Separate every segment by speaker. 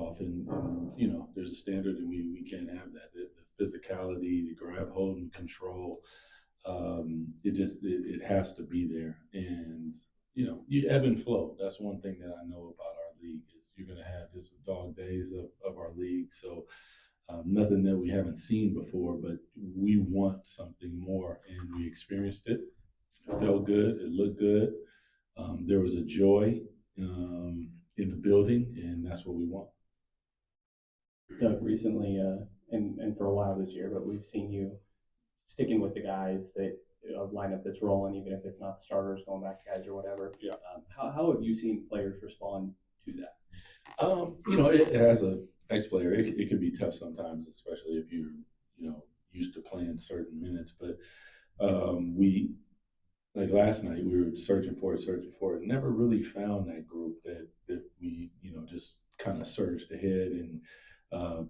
Speaker 1: off, and you know, there's a standard, and we can't have that. The physicality, the grab, hold, and control. It has to be there, and you know, you ebb and flow. That's one thing that I know about our league is you're going to have this dog days of our league. So nothing that we haven't seen before, but we want something more, and we experienced it. It felt good. It looked good. There was a joy in the building, and that's what we want.
Speaker 2: Doug, recently, and for a while this year, but we've seen you sticking with the guys that lineup that's rolling, even if it's not the starters, going back to guys or whatever.
Speaker 1: Yeah.
Speaker 2: How have you seen players respond to that?
Speaker 1: You know, as a ex player, it can be tough sometimes, especially if you're, you know, used to playing certain minutes. But we, like last night, we were searching for it, never really found that group that we, you know, just kind of surged ahead. And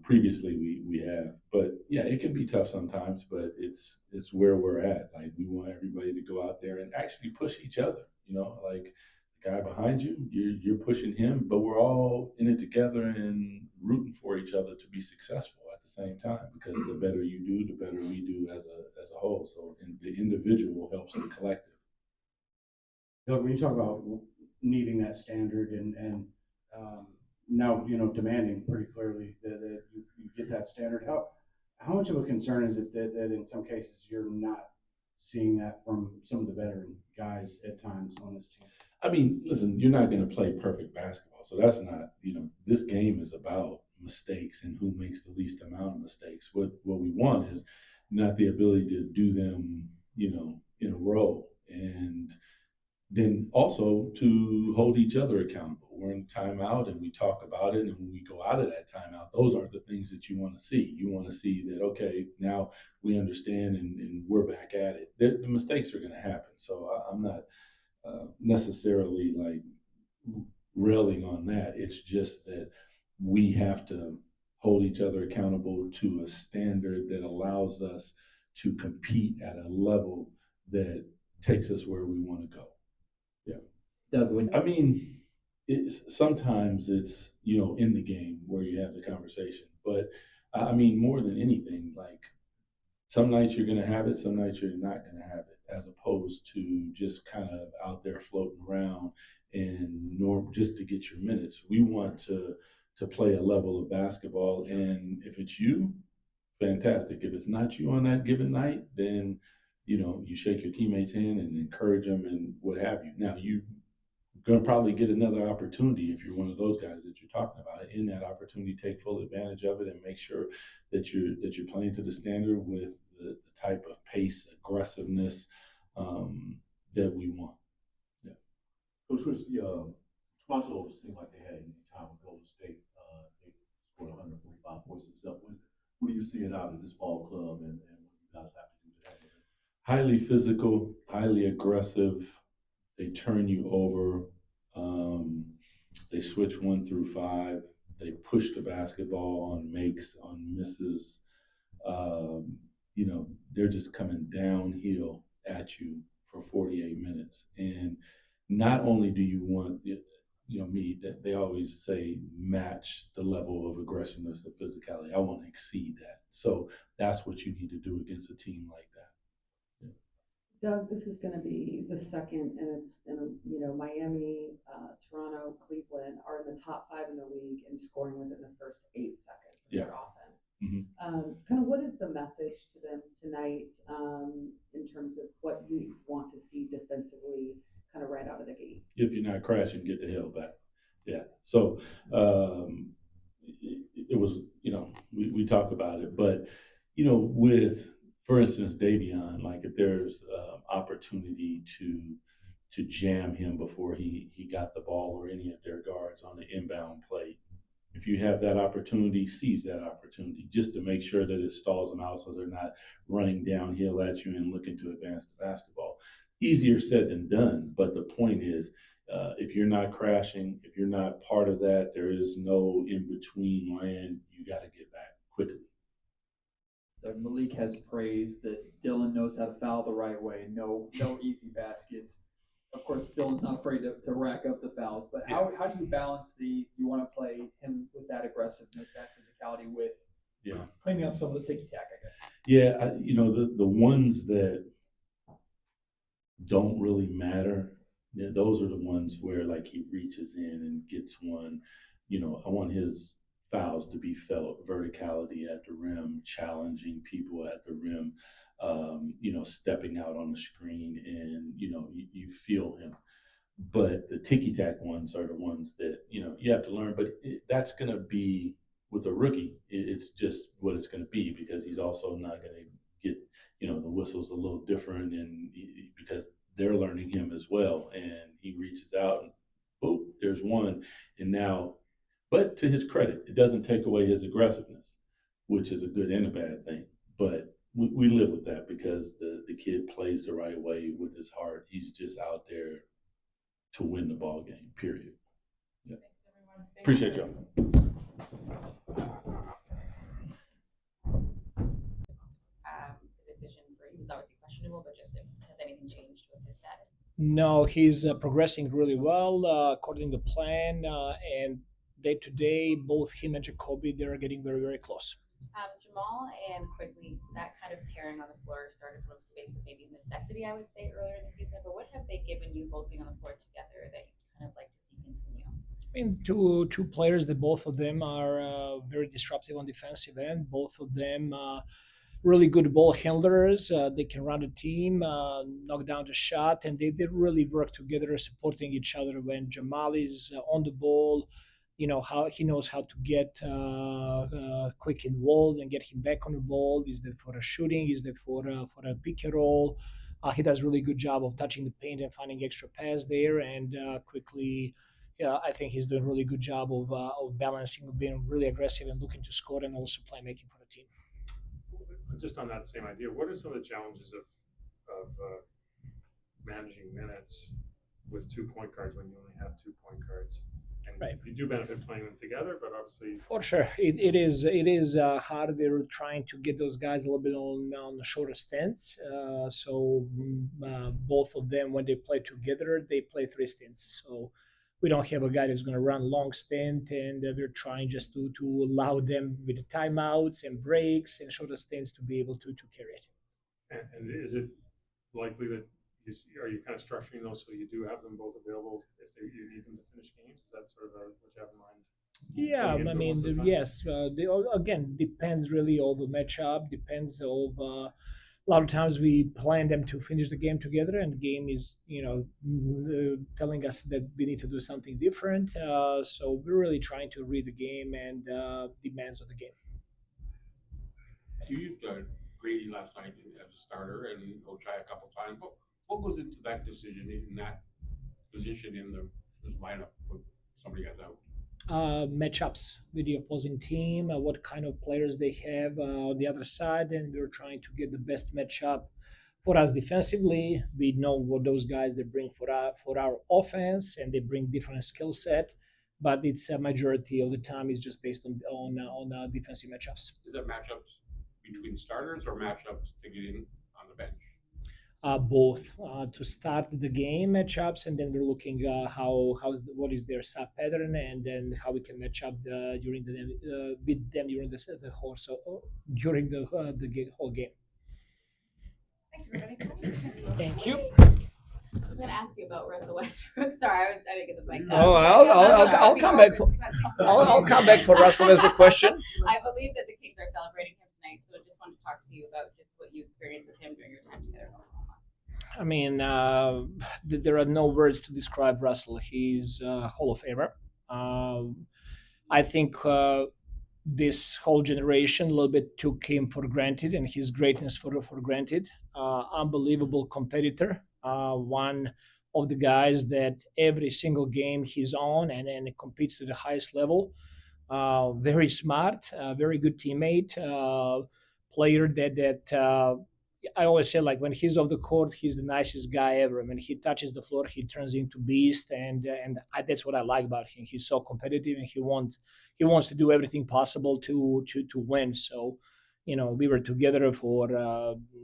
Speaker 1: previously we have. But yeah, it can be tough sometimes, but it's where we're at. Like we want everybody to go out there and actually push each other. You know, like the guy behind you, you're pushing him, but we're all in it together and rooting for each other to be successful at the same time. Because the better you do, the better we do as a whole. So the individual helps the collective.
Speaker 3: Doug, when you talk about needing that standard and um, now demanding pretty clearly that you get that standard, how much of a concern is it that in some cases you're not seeing that from some of the veteran guys at times on this team?
Speaker 1: I mean, listen, you're not going to play perfect basketball. So that's not, you know, this game is about mistakes and who makes the least amount of mistakes. What we want is not the ability to do them, you know, in a row. And then also to hold each other accountable. We're in timeout and we talk about it. And when we go out of that timeout, those aren't the things that you want to see. You want to see that, okay, now we understand and we're back at it. The mistakes are going to happen. So I'm not necessarily like railing on that. It's just that we have to hold each other accountable to a standard that allows us to compete at a level that takes us where we want to go. Yeah.
Speaker 2: Doug, when
Speaker 1: I mean, sometimes it's, you know, in the game where you have the conversation, but I mean, more than anything, like some nights you're going to have it, some nights you're not going to have it, as opposed to just kind of out there floating around and just to get your minutes. We want to play a level of basketball, and if it's you, fantastic. If it's not you on that given night, then you know you shake your teammates' hand and encourage them and what have you. Now you going to probably get another opportunity if you're one of those guys that you're talking about. In that opportunity, take full advantage of it and make sure that you're playing to the standard with the type of pace, aggressiveness that we want. Yeah.
Speaker 4: Coach Chris, Toronto seemed like they had an easy time with Golden State. They scored 145 points themselves. What do you see it out of this ball club and what you guys have to do to handle it?
Speaker 1: Highly physical, highly aggressive. They turn you over. They switch 1 through 5. They push the basketball on makes, on misses. You know, they're just coming downhill at you for 48 minutes. And not only do you want, you know, me, that they always say match the level of aggressiveness of physicality. I want to exceed that. So that's what you need to do against a team like that.
Speaker 5: Doug, this is going to be the second, and it's Miami, Toronto, Cleveland are in the top 5 in the league in scoring within the first 8 seconds of their offense. Kind of what is the message to them tonight in terms of what you want to see defensively, kind of right out of the gate?
Speaker 1: If you're not crashing, get the hell back. Yeah. So it was, you know, we talk about it, but you know, with for instance, Davion, like if there's opportunity to jam him before he got the ball or any of their guards on the inbound play, if you have that opportunity, seize that opportunity just to make sure that it stalls them out so they're not running downhill at you and looking to advance the basketball. Easier said than done, but the point is, if you're not crashing, if you're not part of that, there is no in between land. You got to get back quickly.
Speaker 6: Malik has praised that Dylan knows how to foul the right way. No easy baskets. of course, still is not afraid to rack up the fouls. But how do you balance you want to play him with that aggressiveness, that physicality with cleaning up some of the ticky tack, I guess?
Speaker 1: Yeah, the ones that don't really matter, those are the ones where like he reaches in and gets one. I want his fouls to be felt, verticality at the rim, challenging people at the rim, stepping out on the screen, and you feel him. But the ticky tack ones are the ones that you have to learn. But that's going to be with a rookie. It's just what it's going to be because he's also not going to get the whistle's a little different, and because they're learning him as well. And he reaches out, and boom, there's one. And now, but to his credit, it doesn't take away his aggressiveness, which is a good and a bad thing. But we live with that because the kid plays the right way with his heart. He's just out there to win the ball game, period. Yeah. Appreciate y'all.
Speaker 7: The decision for he was obviously questionable, but just has anything changed with his status?
Speaker 8: No, he's progressing really well according to plan, and day to day, both him and Jacoby, they're getting very, very close.
Speaker 7: Jamal and Quigley, that kind of pairing on the floor started from a space of maybe necessity, I would say, earlier in the season. But what have they given you both being on the floor together that you kind of like to see continue?
Speaker 8: I mean, two players that both of them are very disruptive on defensive end. Both of them really good ball handlers. They can run the team, knock down the shot, and they really work together, supporting each other. When Jamal is on the ball, how he knows how to get quick involved and get him back on the ball. Is that for a shooting? Is that for a pick and roll? He does a really good job of touching the paint and finding extra pass there, and quickly. Yeah, I think he's doing a really good job of balancing, of being really aggressive and looking to score, and also playmaking for the team.
Speaker 9: Just on that same idea, what are some of the challenges of managing minutes with 2 point guards when you only have 2 point guards? And
Speaker 8: right.
Speaker 9: You do benefit playing them together, but obviously
Speaker 8: for sure it is hard. We're trying to get those guys a little bit on the shorter stints. So both of them, when they play together, they play 3 stints. So we don't have a guy that's going to run long stint, and we're trying just to allow them with the timeouts and breaks and shorter stints to be able to carry it.
Speaker 9: And is it likely that are you kind of structuring those so you do have them both available if you need them to finish games? Is that sort of what you have in mind?
Speaker 8: Yeah, I mean, yes. They all, again, depends really on the matchup. Depends of a lot of times we plan them to finish the game together, and the game is telling us that we need to do something different. So we're really trying to read the game and demands of the game.
Speaker 10: You used Grady last night as a starter, and he'll try a couple times. What goes into that decision in that position in this lineup with somebody guys out?
Speaker 8: Matchups with the opposing team, what kind of players they have on the other side, and we're trying to get the best matchup for us defensively. We know what those guys they bring for our offense, and they bring different skill set. But it's a majority of the time is just based on defensive matchups.
Speaker 10: Is that matchups between starters or matchups to get in on the bench?
Speaker 8: Both to start the game matchups, and then we're looking what is their sub pattern, and then how we can match up during the with them during the whole during the whole game.
Speaker 7: Thanks, everybody.
Speaker 8: Thank you.
Speaker 7: I was going to ask you about Russell Westbrook. Sorry, I didn't get the mic.
Speaker 8: I'll come back. I'll come back for Russell Westbrook question.
Speaker 7: I believe that the Kings are celebrating him tonight, so I just wanted to talk to you about just what you experienced with him during your time together.
Speaker 8: I mean, there are no words to describe Russell. He's a Hall of Famer. I think this whole generation a little bit took him for granted and his greatness for granted. Unbelievable competitor. One of the guys that every single game he's on and competes to the highest level. Very smart, very good teammate, player that I always say, like, when he's off the court, he's the nicest guy ever. When he touches the floor, he turns into beast, and that's what I like about him. He's so competitive, and he wants to do everything possible to win. So, we were together for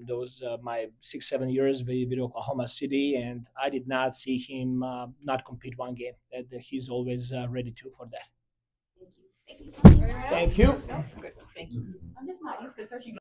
Speaker 8: those my 6-7 years with Oklahoma City, and I did not see him not compete one game. That he's always ready to for that.
Speaker 7: Thank you. Thank you.
Speaker 8: Thank you.
Speaker 7: No, good. Thank you. I'm just not used to searching.